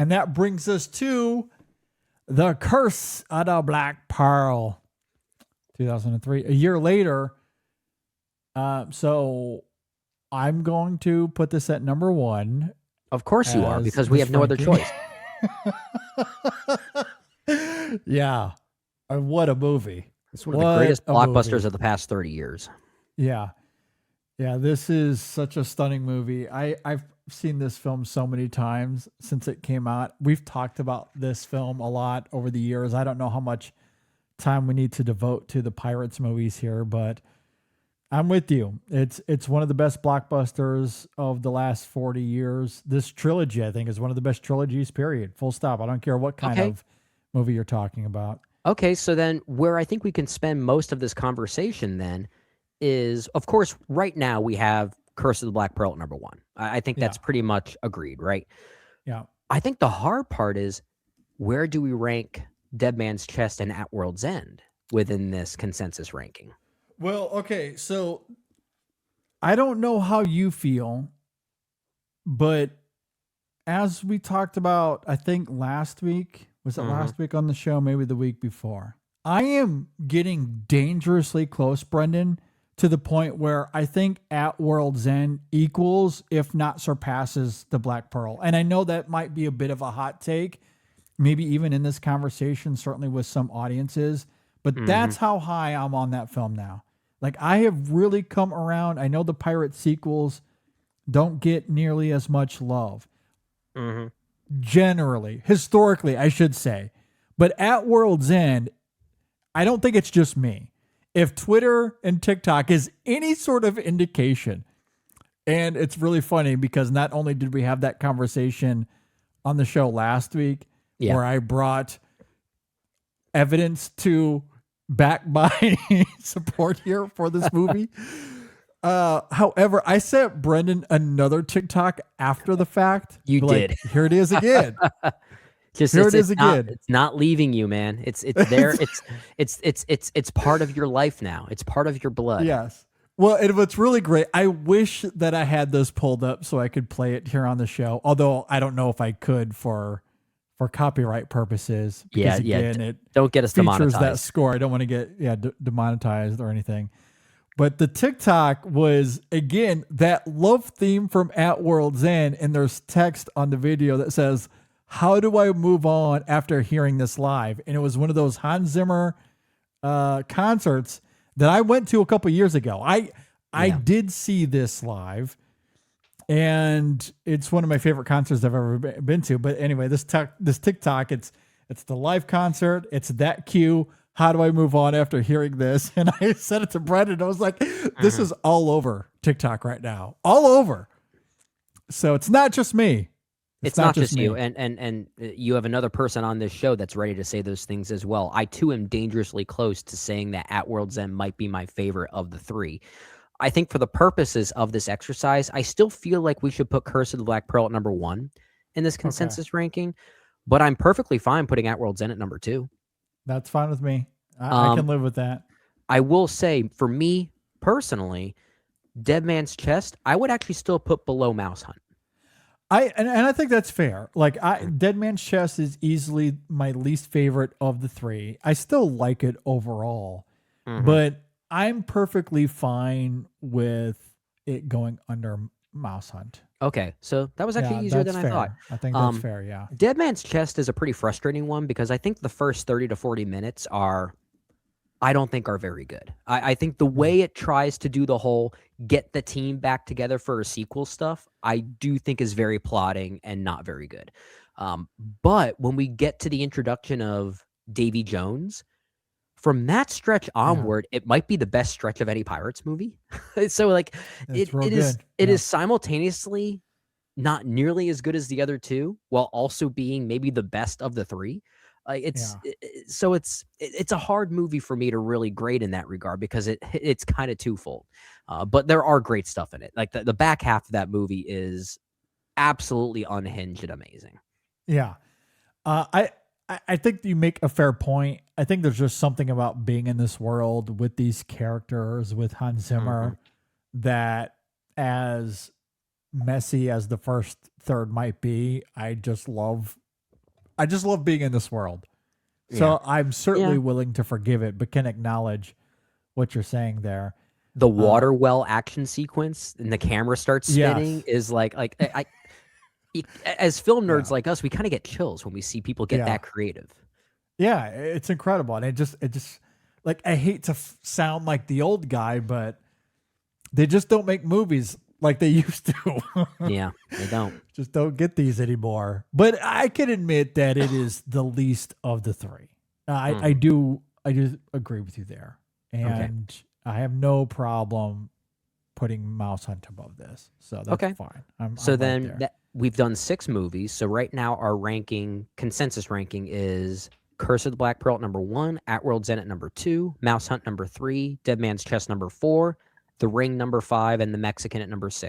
And that brings us to The Curse of the Black Pearl, 2003. A year later. So I'm going to put this at number 1. Of course you are, because we have no other choice. Yeah. What a movie. It's one of the greatest blockbusters of the past 30 years. Yeah. Yeah, this is such a stunning movie. I've seen this film so many times since it came out. We've talked about this film a lot over the years. I don't know how much time we need to devote to the Pirates movies here, but I'm with you. It's one of the best blockbusters of the last 40 years. This trilogy, I think, is one of the best trilogies, period. Full stop. I don't care what kind of movie you're talking about. Okay, so then where I think we can spend most of this conversation then is, of course, right now we have Curse of the Black Pearl at number 1. I think that's pretty much agreed, right? Yeah. I think the hard part is, where do we rank Dead Man's Chest and At World's End within this consensus ranking? Well, okay, so I don't know how you feel, but as we talked about, I think last week, was it last week on the show, maybe the week before, I am getting dangerously close, Brendan, to the point where I think At World's End equals, if not surpasses, the Black Pearl. And I know that might be a bit of a hot take, maybe even in this conversation, certainly with some audiences, but that's how high I'm on that film now. Like, I have really come around. I know the pirate sequels don't get nearly as much love. Generally, historically, I should say. But At World's End, I don't think it's just me. If Twitter and TikTok is any sort of indication, and it's really funny because not only did we have that conversation on the show last week, where I brought evidence to back my support here for this movie. However, I sent Brendan another TikTok after the fact. You did. Here it is again. Here it is again. It's not leaving you, man. It's there. It's part of your life now. It's part of your blood. Yes. Well, and what's really great, I wish that I had this pulled up so I could play it here on the show. Although I don't know if I could for copyright purposes. Because again, it don't get us features demonetized. That score. I don't want to get demonetized or anything. But the TikTok was, again, that love theme from At World's End, and there's text on the video that says, "How do I move on after hearing this live?" And it was one of those Hans Zimmer concerts that I went to a couple years ago. I did see this live. And it's one of my favorite concerts I've ever been to. But anyway, this TikTok, it's the live concert. It's that cue. How do I move on after hearing this? And I said it to Brendan. I was like, this is all over TikTok right now. All over. So it's not just me. It's not just you. And you have another person on this show that's ready to say those things as well. I, too, am dangerously close to saying that At World's End might be my favorite of the 3. I think for the purposes of this exercise, I still feel like we should put Curse of the Black Pearl at number 1 in this consensus ranking, but I'm perfectly fine putting At World's End at number 2. That's fine with me. I can live with that. I will say, for me personally, Dead Man's Chest, I would actually still put below Mouse Hunt. I think that's fair. Like, Dead Man's Chest is easily my least favorite of the 3. I still like it overall, but I'm perfectly fine with it going under Mouse Hunt. Okay, so that was actually easier than I thought. I think that's fair, yeah. Dead Man's Chest is a pretty frustrating one because I think the first 30 to 40 minutes I don't think are very good. I think the way it tries to do the whole get the team back together for a sequel stuff, I do think is very plotting and not very good. But when we get to the introduction of Davy Jones, from that stretch onward, it might be the best stretch of any Pirates movie. So, like, it is simultaneously not nearly as good as the other 2, while also being maybe the best of the 3. It's a hard movie for me to really grade in that regard because it's kind of twofold. But there are great stuff in it. Like the back half of that movie is absolutely unhinged and amazing. Yeah. I think you make a fair point. I think there's just something about being in this world with these characters, with Hans Zimmer, that, as messy as the first third might be, I just love I just love being in this world. So I'm certainly willing to forgive it, but can acknowledge what you're saying there. The water well action sequence and the camera starts spinning Yes. is like as film nerds like us, we kind of get chills when we see people get that creative. Yeah, it's incredible. And it just like, I hate to sound like the old guy, but they just don't make movies like they used to. Yeah, they don't. Just don't get these anymore. But I can admit that it is the least of the three. I do agree with you there. And I have no problem putting Mouse Hunt above this. So that's fine. I'm then right we've done 6 movies. So right now our consensus ranking is Curse of the Black Pearl at number 1, At World's End at number 2, Mouse Hunt number 3, Dead Man's Chest number 4, The Ring number 5, and The Mexican at number 6.